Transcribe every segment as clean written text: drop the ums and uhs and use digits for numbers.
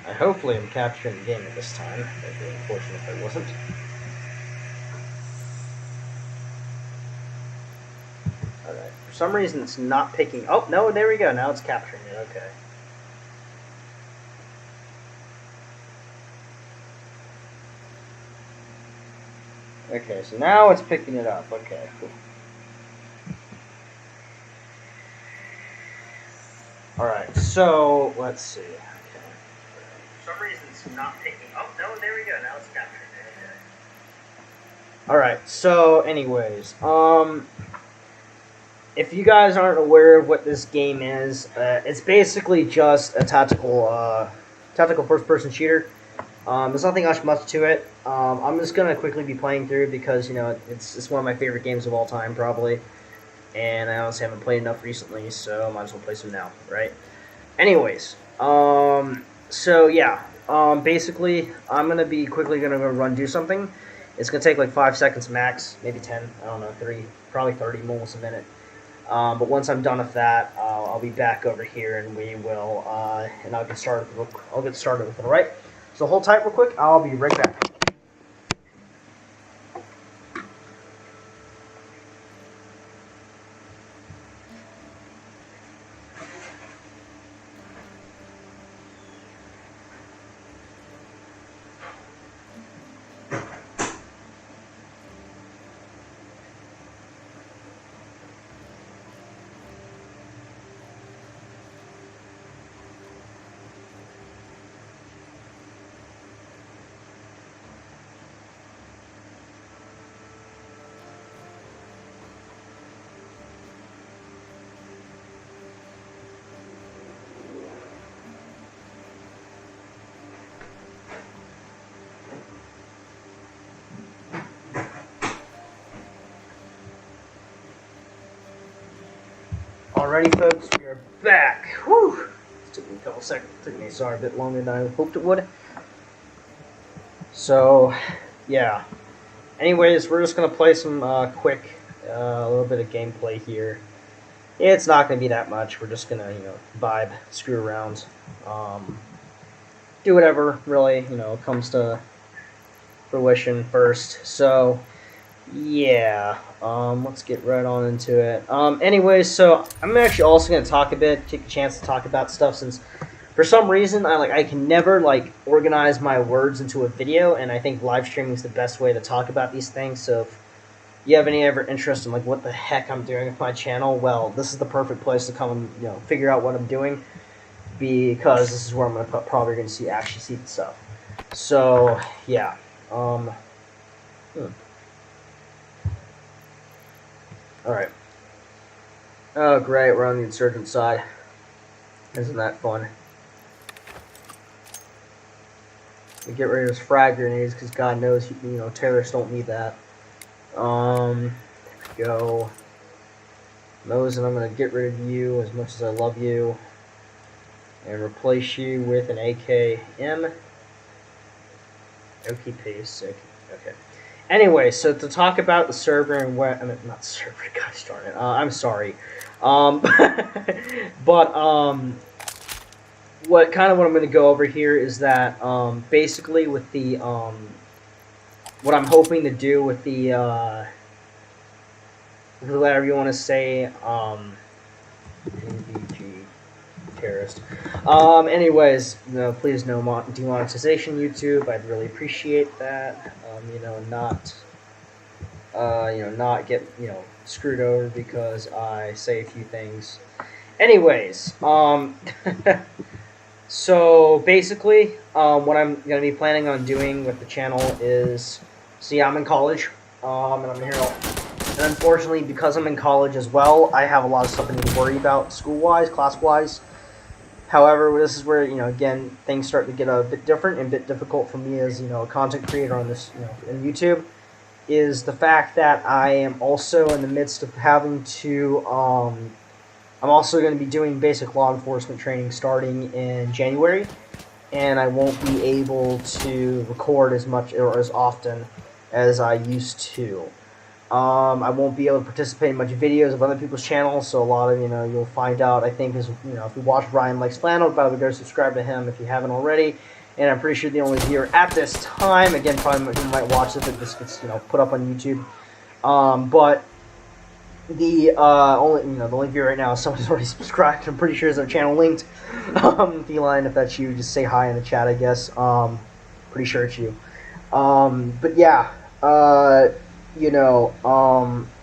Hopefully I'm capturing the game at this time. That'd be unfortunate if I wasn't. Alright. For some reason it's not picking... Oh, no, there we go. Now it's capturing it. Okay. Okay, so now it's picking it up. Okay, cool. Alright, so let's see. Okay. For some reason it's not picking up. Oh, no, there we go. Now it's capturing it. Okay. Alright, so anyways, if you guys aren't aware of what this game is, it's basically just a tactical first-person shooter. There's nothing much to it. I'm just gonna quickly be playing through because it's one of my favorite games of all time, probably. And I honestly haven't played enough recently, so might as well play some now, right? Anyways, so yeah, basically, I'm gonna be quickly gonna go do something. It's gonna take like 5 seconds max, maybe 10. I don't know, 3, probably 30, almost a minute. But once I'm done with that, I'll be back over here, and we will, and I'll get started. I'll get started with it. All right. So hold tight real quick. I'll be right back. Alrighty, folks, we are back. Whew! It took me a couple seconds. It took me, sorry, a bit longer than I hoped it would. So, yeah. Anyways, we're just gonna play some quick, a little bit of gameplay here. It's not gonna be that much. We're just gonna, vibe, screw around, do whatever really, comes to fruition first. So, yeah, let's get right on into it. Anyways, so I'm actually also going to take a chance to talk about stuff, since for some reason I can never organize my words into a video, and I think live streaming is the best way to talk about these things. So if you have any ever interest in what the heck I'm doing with my channel, well, this is the perfect place to come and figure out what I'm doing, because this is where I'm probably going to actually see the stuff. So yeah. Alright. Oh, great, we're on the insurgent side. Isn't that fun? We get rid of those frag grenades, because God knows, terrorists don't need that. There we go. Those, and I'm going to get rid of you as much as I love you. And replace you with an AKM. OK paste. Okay. Anyway, so to talk about the server and what... I mean, not server, gosh darn it. I'm sorry. But, what I'm going to go over here is that, basically with the, what I'm hoping to do with the, whatever you want to say, NBG terrorist. Anyways, please no demonetization, YouTube. I'd really appreciate that. Not get, screwed over because I say a few things. Anyways, so basically, what I'm going to be planning on doing with the channel is, see, I'm in college, and I'm here, and unfortunately, because I'm in college as well, I have a lot of stuff I need to worry about, school-wise, class-wise. However, this is where, again, things start to get a bit different and a bit difficult for me as, a content creator on this, in YouTube, is the fact that I am also in the midst of having to, I'm also going to be doing basic law enforcement training starting in January, and I won't be able to record as much or as often as I used to. I won't be able to participate in much videos of other people's channels, so a lot of, you'll find out, I think, is, if you watch Ryan Likes Flannel, by the way, go subscribe to him if you haven't already. and I'm pretty sure the only viewer at this time. Again, probably who might watch this if this gets put up on YouTube. But the the only viewer right now is someone who's already subscribed. I'm pretty sure is their channel linked. Feline, if that's you, just say hi in the chat, I guess. Pretty sure it's you. But yeah,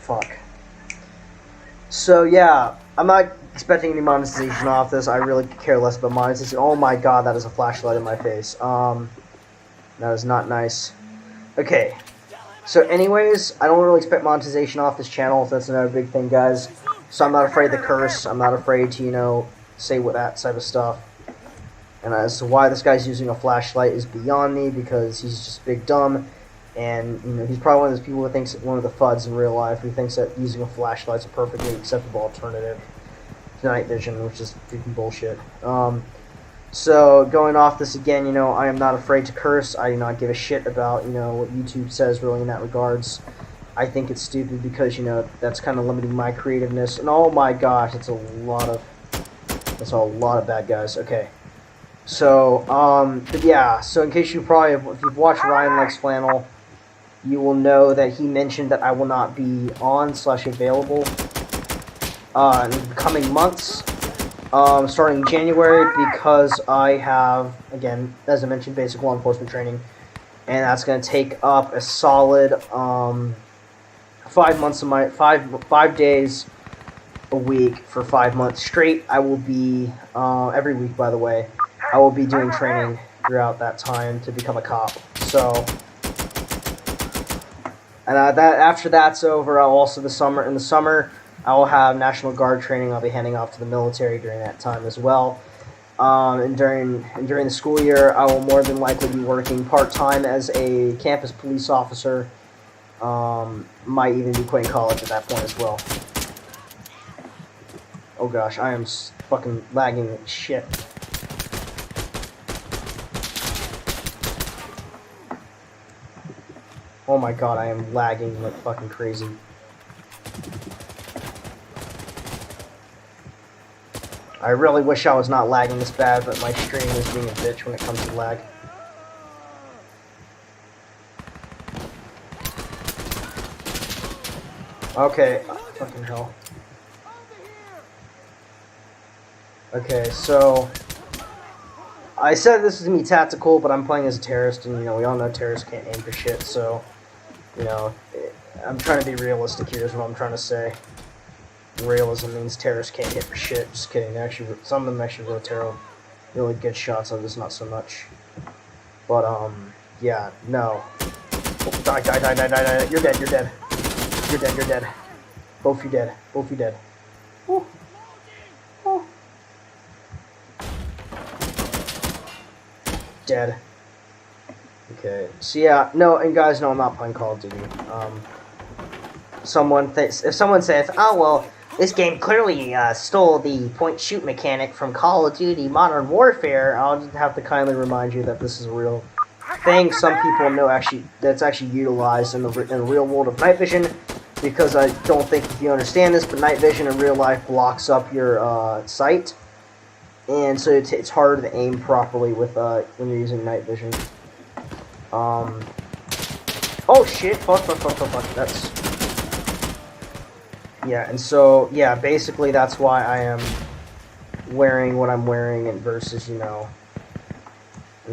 fuck. So yeah, I'm not expecting any monetization off this. I really care less about monetization. Oh my god, that is a flashlight in my face. That is not nice. Okay. So anyways, I don't really expect monetization off this channel. That's another big thing, guys. So I'm not afraid to curse. I'm not afraid to, say what that type of stuff. And as to why this guy's using a flashlight is beyond me, because he's just big dumb. And, he's probably one of those people who thinks, one of the fuds in real life, who thinks that using a flashlight is a perfectly acceptable alternative to night vision, which is freaking bullshit. So, going off this again, I am not afraid to curse. I do not give a shit about, what YouTube says really in that regards. I think it's stupid because, that's kind of limiting my creativeness. And oh my gosh, that's a lot of bad guys. Okay. So, but yeah, so in case if you've watched Ryan Likes Flannel, you will know that he mentioned that I will not be on/available in the coming months. Starting January, because I have, again, as I mentioned, basic law enforcement training, and that's going to take up a solid 5 months of my 5 days a week for 5 months straight. I will be every week, by the way. I will be doing training throughout that time to become a cop. So, and after that's over, I'll also in the summer. I will have National Guard training. I'll be handing off to the military during that time as well. And during the school year, I will more than likely be working part-time as a campus police officer. Might even be quitting college at that point as well. Oh gosh, I am fucking lagging like shit. Oh my god, I am lagging like fucking crazy. I really wish I was not lagging this bad, but my stream is being a bitch when it comes to lag. Okay, fucking hell. Okay, so I said this is gonna be tactical, but I'm playing as a terrorist, and we all know terrorists can't aim for shit. So, I'm trying to be realistic here. Is what I'm trying to say. Realism means terrorists can't hit for shit. Just kidding. Actually, some of them actually really good shots. Others not so much. But yeah, no. Oh, die. You're dead. You're dead. Both you dead. Ooh. Oh. Dead. Okay. So yeah, no, and guys, no, I'm not playing Call of Duty. If someone says, "Oh well, this game clearly stole the point-shoot mechanic from Call of Duty Modern Warfare," I'll just have to kindly remind you that this is a real thing. Some people know that's actually utilized in the real world of night vision, because I don't think if you understand this, but night vision in real life blocks up your sight, and so it's harder to aim properly with when you're using night vision. Oh shit! Fuck! That's. Yeah, and so, yeah, basically that's why I am wearing what I'm wearing, and versus, and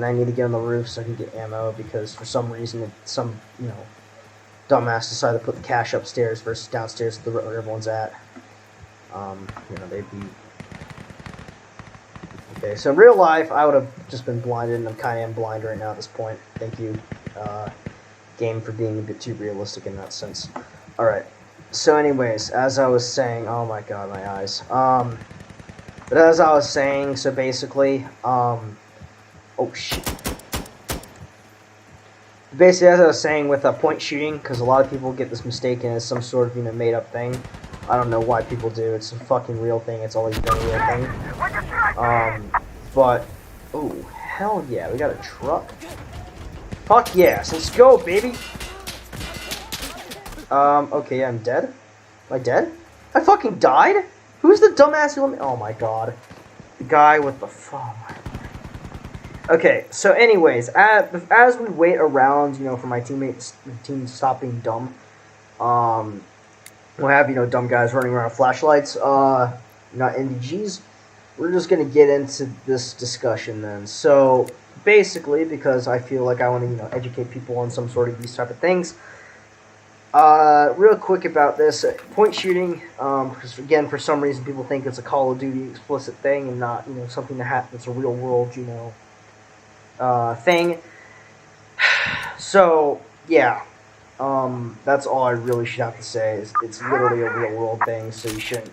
I need to get on the roof so I can get ammo, because for some reason, dumbass decided to put the cache upstairs versus downstairs where everyone's at. They'd be... Okay, so in real life, I would have just been blinded, and I kind of am blind right now at this point. Thank you, game, for being a bit too realistic in that sense. Alright. So anyways, as I was saying, oh my god, my eyes. But as I was saying, so basically, oh shit. Basically, as I was saying with point shooting, because a lot of people get this mistaken as some sort of, made up thing. I don't know why people do. It's a fucking real thing. It's always been a real thing. But, oh, hell yeah, we got a truck. Fuck yes, let's go, baby. Okay, I'm dead. Am I dead? I fucking died? Who's the dumbass who let me... Oh my god. The guy with the... Oh my... Okay, so anyways, as we wait around, for my team to stop being dumb, we'll have, dumb guys running around with flashlights, not NDGs. We're just going to get into this discussion then. So, basically, because I feel like I want to, educate people on some sort of these type of things, real quick about this, point shooting, because again, for some reason, people think it's a Call of Duty explicit thing and not, something that's a real world, thing. So, yeah, that's all I really should have to say. Is it's literally a real world thing, so you shouldn't,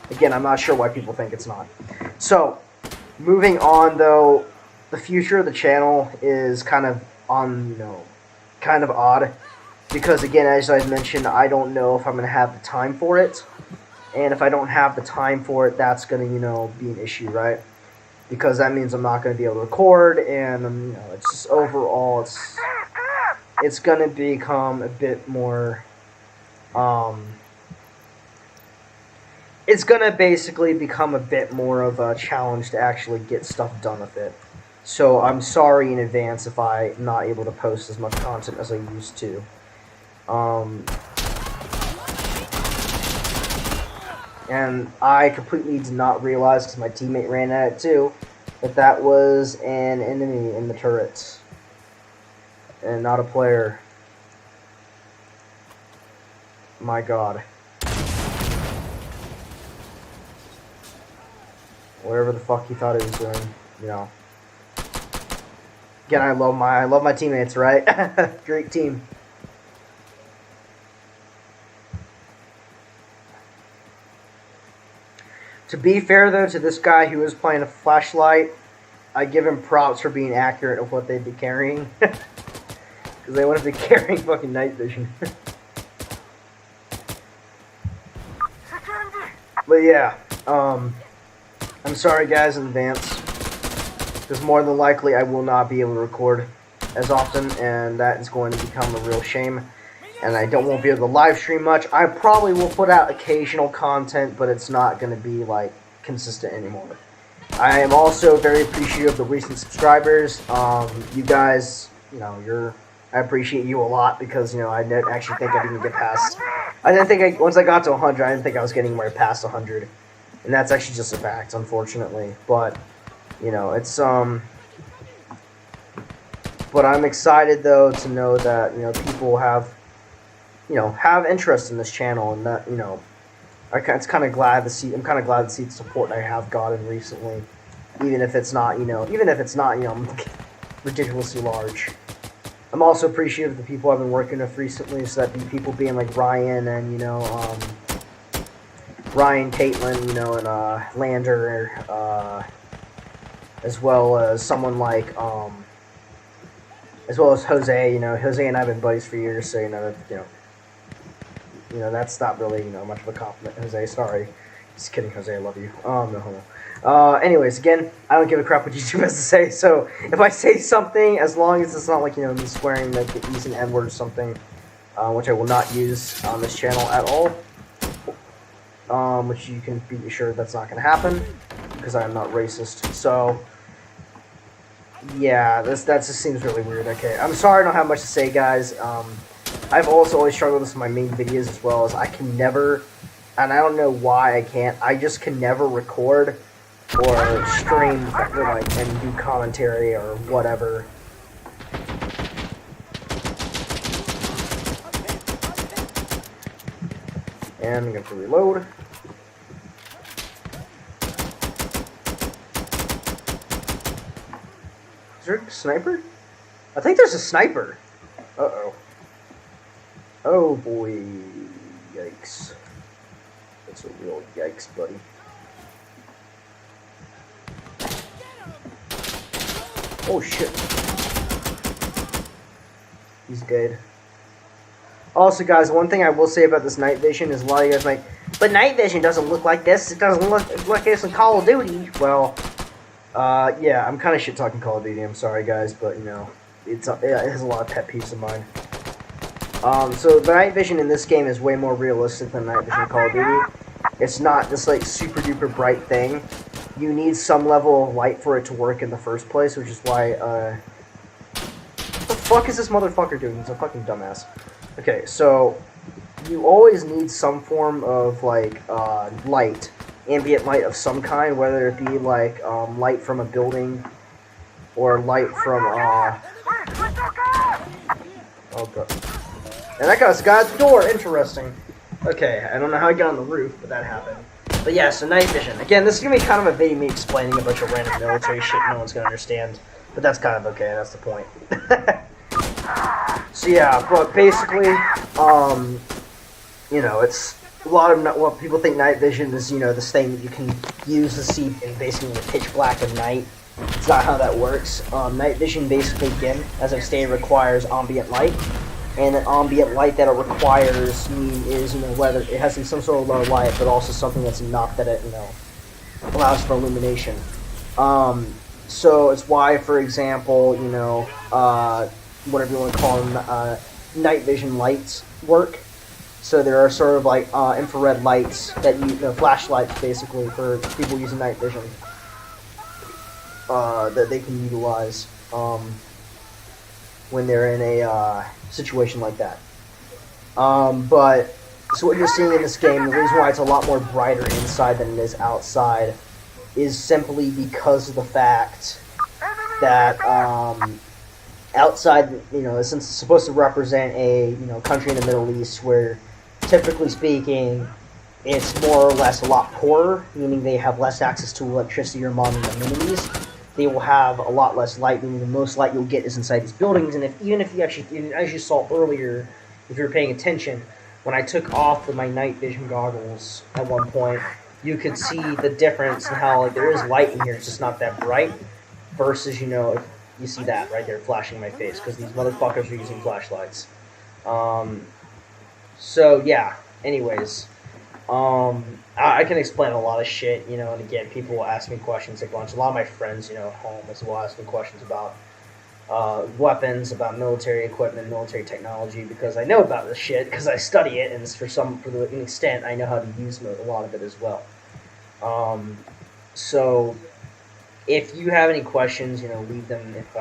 again, I'm not sure why people think it's not. So, moving on though, the future of the channel is kind of kind of odd. Because again, as I mentioned, I don't know if I'm going to have the time for it. And if I don't have the time for it, that's going to, be an issue, right? Because that means I'm not going to be able to record, and, it's just overall, it's going to become a bit more, it's going to basically become a bit more of a challenge to actually get stuff done with it. So I'm sorry in advance if I'm not able to post as much content as I used to. And I completely did not realize, because my teammate ran at it too, that was an enemy in the turrets and not a player. My God. Whatever the fuck he thought he was doing, Again, I love my teammates, right? Great team. To be fair, though, to this guy who was playing a flashlight, I give him props for being accurate of what they'd be carrying. Because they wouldn't be carrying fucking night vision. But yeah, I'm sorry guys in advance. Because more than likely I will not be able to record as often, and that is going to become a real shame. And I won't be able to live stream much. I probably will put out occasional content, but it's not going to be, consistent anymore. I am also very appreciative of the recent subscribers. You guys, I appreciate you a lot, because, I didn't actually think I'd even get past... once I got to 100, I didn't think I was getting anywhere past 100. And that's actually just a fact, unfortunately. But, it's, but I'm excited, though, to know that, people have interest in this channel, and that, I'm kind of glad to see the support I have gotten recently, even if it's not, ridiculously large. I'm also appreciative of the people I've been working with recently, so that people being like Ryan and, Ryan, Caitlin, and, Lander, as well as someone like, as well as Jose, Jose and I have been buddies for years, so, that's not really, much of a compliment, Jose, sorry. Just kidding, Jose, I love you. No. Anyways, again, I don't give a crap what YouTube has to say, so if I say something, as long as it's not like, me swearing, like, using N-word or something, which I will not use on this channel at all, which you can be assured that's not going to happen, because I am not racist, so... Yeah, that just seems really weird. Okay, I'm sorry I don't have much to say, guys. I've also always struggled with this in my main videos, as well as I can never, and I don't know why I can't, I just can never record or stream and do commentary or whatever. And I'm going to reload. Is there a sniper? I think there's a sniper. Uh-oh. Oh boy. Yikes. That's a real yikes, buddy. Oh shit. He's dead. Also, guys, one thing I will say about this night vision is a lot of you guys like, but night vision doesn't look like this. It doesn't look like it's in Call of Duty. Well, yeah, I'm kind of shit talking Call of Duty. I'm sorry, guys, but it has a lot of pet peeves of mine. So the night vision in this game is way more realistic than night vision in Call of Duty. It's not this like super duper bright thing. you need some level of light for it to work in the first place, which is why, what the fuck is this motherfucker doing? He's a fucking dumbass. Okay, so, you always need some form of, like, light, ambient light of some kind, whether it be, like, light from a building, or light from, oh god. And that guy's got the door, interesting. Okay, I don't know how I got on the roof, but that happened. But yeah, so night vision. Again, this is going to be kind of a video me explaining a bunch of random military shit no one's going to understand. But that's kind of okay, that's the point. So yeah, but basically, you know, it's a lot of what people think night vision is, you know, this thing that you can use to see in basically the pitch black of night. It's not how that works. Night vision basically, again, as I've stated, requires ambient light. And an ambient light that it requires is, you know, whether it has to be some sort of low light, but also something that's enough that it, you know, allows for illumination. So it's why, for example, you know, whatever you want to call them, night vision lights work. So there are sort of like infrared lights that flashlights basically for people using night vision that they can utilize when they're in a situation like that. But so what you're seeing in this game, the reason why it's a lot more brighter inside than it is outside, is simply because of the fact that outside, you know, since it's supposed to represent a, you know, country in the Middle East where, typically speaking, it's more or less a lot poorer, meaning they have less access to electricity or modern amenities. They will have a lot less light, meaning the most light you'll get is inside these buildings. And even if you actually, as you saw earlier, if you're paying attention, when I took off my night vision goggles at one point, you could see the difference in how, like, there is light in here, it's just not that bright, versus, you know, if you see that right there flashing in my face, because these motherfuckers are using flashlights. So, yeah, anyways, I can explain a lot of shit, you know, and again, people will ask me questions a bunch. A lot of my friends, you know, at home will ask me questions about weapons, about military equipment, military technology, because I know about this shit, because I study it, and for an extent, I know how to use a lot of it as well. So, if you have any questions, you know, leave them if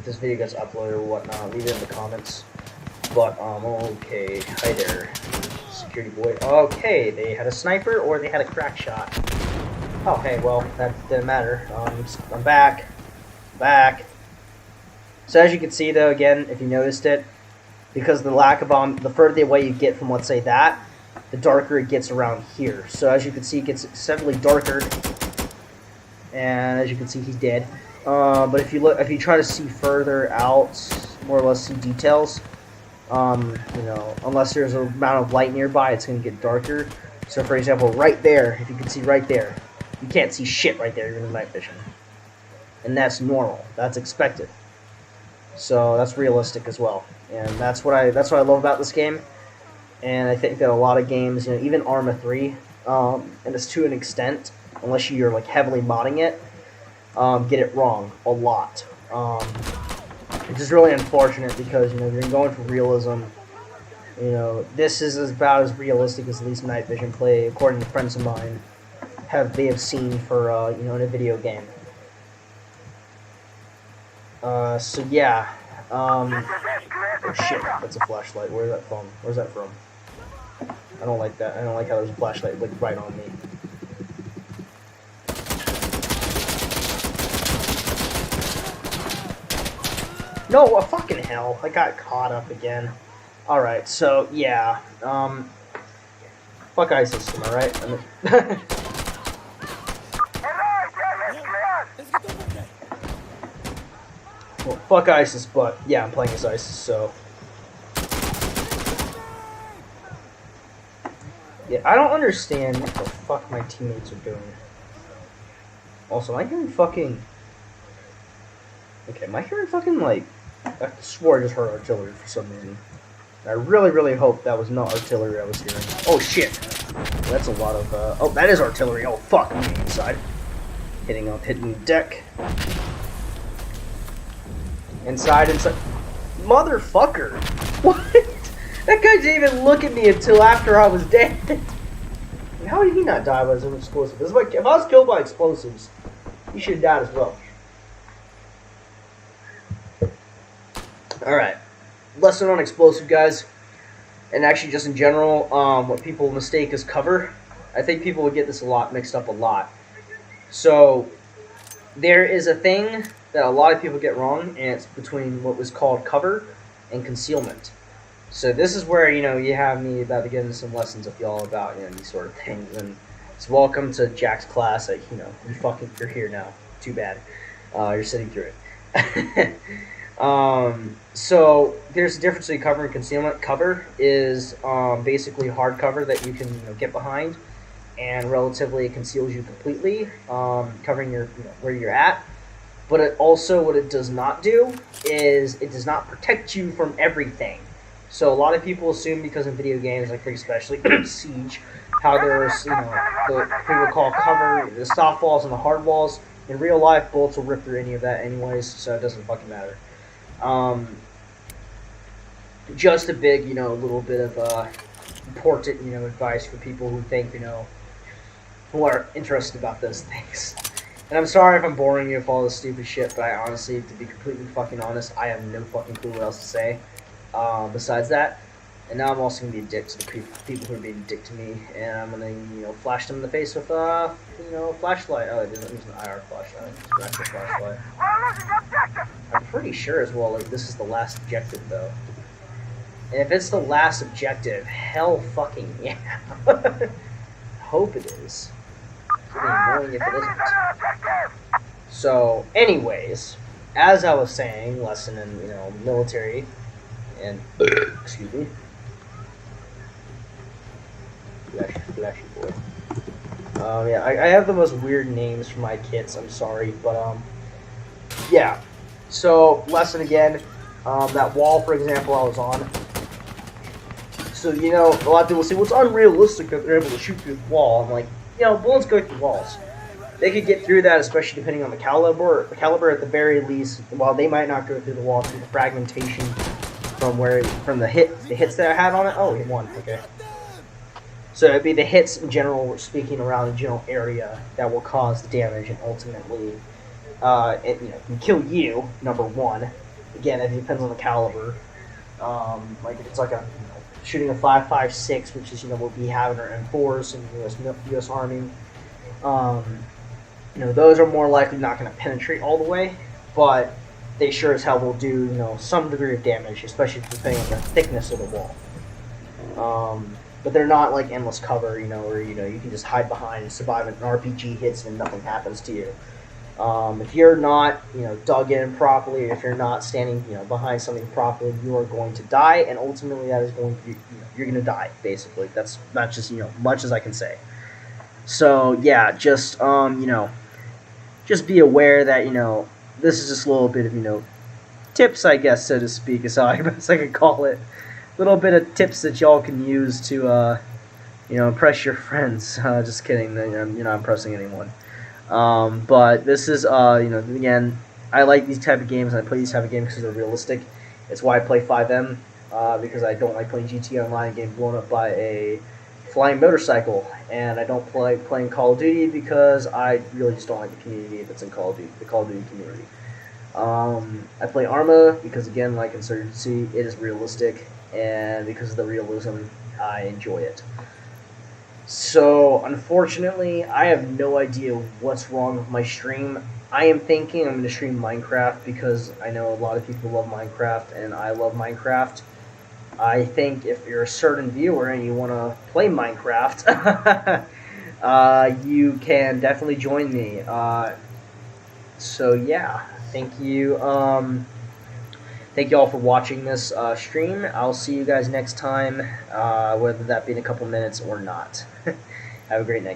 this video gets uploaded or whatnot, leave it in the comments. But, okay, hi there, security boy. Okay, they had a sniper or they had a crack shot. Oh, hey, well, that didn't matter. I'm back. So as you can see, though, again, if you noticed it, because of the lack of the further away you get from, let's say, that, the darker it gets around here. So as you can see, it gets steadily darker, and as you can see, he's dead. But if you try to see further out, more or less see details, you know, unless there's an amount of light nearby, it's going to get darker. So, for example, right there, if you can see right there, you can't see shit right there even in night vision, and that's normal. That's expected. So that's realistic as well, and that's what I love about this game. And I think that a lot of games, you know, even Arma 3, and it's to an extent, unless you're like heavily modding it, get it wrong a lot. Which is really unfortunate because, you know, you're going for realism. You know, this is about as realistic as at least night vision play, according to friends of mine, they have seen for, you know, in a video game. So yeah, oh shit, that's a flashlight. Where's that from? Where's that from? I don't like that. I don't like how there's a flashlight, like, right on me. No, fucking hell, I got caught up again. Alright, so, yeah, fuck ISIS, am I right? Well, fuck ISIS, but, yeah, I'm playing as ISIS, so. Yeah, I don't understand what the fuck my teammates are doing. Also, am I hearing fucking... Okay, am I hearing fucking, like... I swore I just heard artillery for some reason. I really, really hope that was not artillery I was hearing. Oh, shit! That's a lot of, oh, that is artillery! Oh, fuck! I'm getting inside. Hitting the deck. Inside. Motherfucker! What? That guy didn't even look at me until after I was dead. How did he not die by some explosive? This is like, if I was killed by explosives, You should have died as well. Alright. Lesson on explosive, guys. And actually, just in general, what people mistake as cover. I think people would get this mixed up a lot. So, there is a thing that a lot of people get wrong, and it's between what was called cover and concealment. So this is where, you have me about to get into some lessons with y'all about, these sort of things. And it's welcome to Jack's class. You're here now. Too bad. You're sitting through it. So there's a difference between cover and concealment. Cover is basically hard cover that you can get behind, and relatively conceals you completely, covering your where you're at. But it also, what it does not do is it does not protect you from everything. So a lot of people assume, because in video games, like especially Siege, how there's the people call cover, the soft walls and the hard walls. In real life, bullets will rip through any of that anyways, so it doesn't fucking matter. Just a big, little bit of important, advice for people who think, who are interested about those things. And I'm sorry if I'm boring you with all this stupid shit, but I honestly, to be completely fucking honest, I have no fucking clue what else to say besides that. And now I'm also going to be a dick to the people who are being a dick to me, and I'm going to, flash them in the face with, a flashlight. Oh, it doesn't use an IR flashlight. It's an actual flashlight. I'm pretty sure as well, this is the last objective, though. And if it's the last objective, hell fucking yeah. Hope it is. It's really annoying if it isn't. So, anyways, as I was saying, lesson in, military, and, excuse me. Flashy boy. Yeah, I have the most weird names for my kits, I'm sorry, but, yeah. So, lesson again, that wall, for example, I was on. So, a lot of people say, well, it's unrealistic that they're able to shoot through the wall. I'm like, bullets go through walls. They could get through that, especially depending on the caliber. The caliber, at the very least, while they might not go through the wall, through the fragmentation from the hits that I had on it. Oh, he won. Okay. So it'd be the hits in general, we're speaking around the general area, that will cause the damage and ultimately, it can kill you. Number one. Again, it depends on the caliber. Like if it's like shooting a 5.56, which is what we have in our M4s in U.S. Army. Those are more likely not going to penetrate all the way, but they sure as hell will do some degree of damage, especially depending on the thickness of the wall. But they're not like endless cover, where you can just hide behind and survive an RPG hits and nothing happens to you. If you're not, dug in properly, if you're not standing, behind something properly, you are going to die, and ultimately that is going to be, you're going to die, basically. That's not just, much as I can say. So, yeah, just, just be aware that, this is just a little bit of, tips, I guess, so to speak, is how I guess I could call it. A little bit of tips that y'all can use to, impress your friends. Just kidding, you're not impressing anyone. But this is, again, I like these type of games, and I play these type of games because they're realistic. It's why I play 5M, because I don't like playing GTA Online and getting blown up by a flying motorcycle, and I don't like playing Call of Duty because I really just don't like the community that's in Call of Duty, the Call of Duty community. I play Arma because, again, like Insurgency, it is realistic, and because of the realism, I enjoy it. So, unfortunately, I have no idea what's wrong with my stream. I am thinking I'm going to stream Minecraft because I know a lot of people love Minecraft, and I love Minecraft. I think if you're a certain viewer and you want to play Minecraft, you can definitely join me. So, yeah, thank you. Thank you all for watching this stream. I'll see you guys next time, whether that be in a couple minutes or not. Have a great night, guys.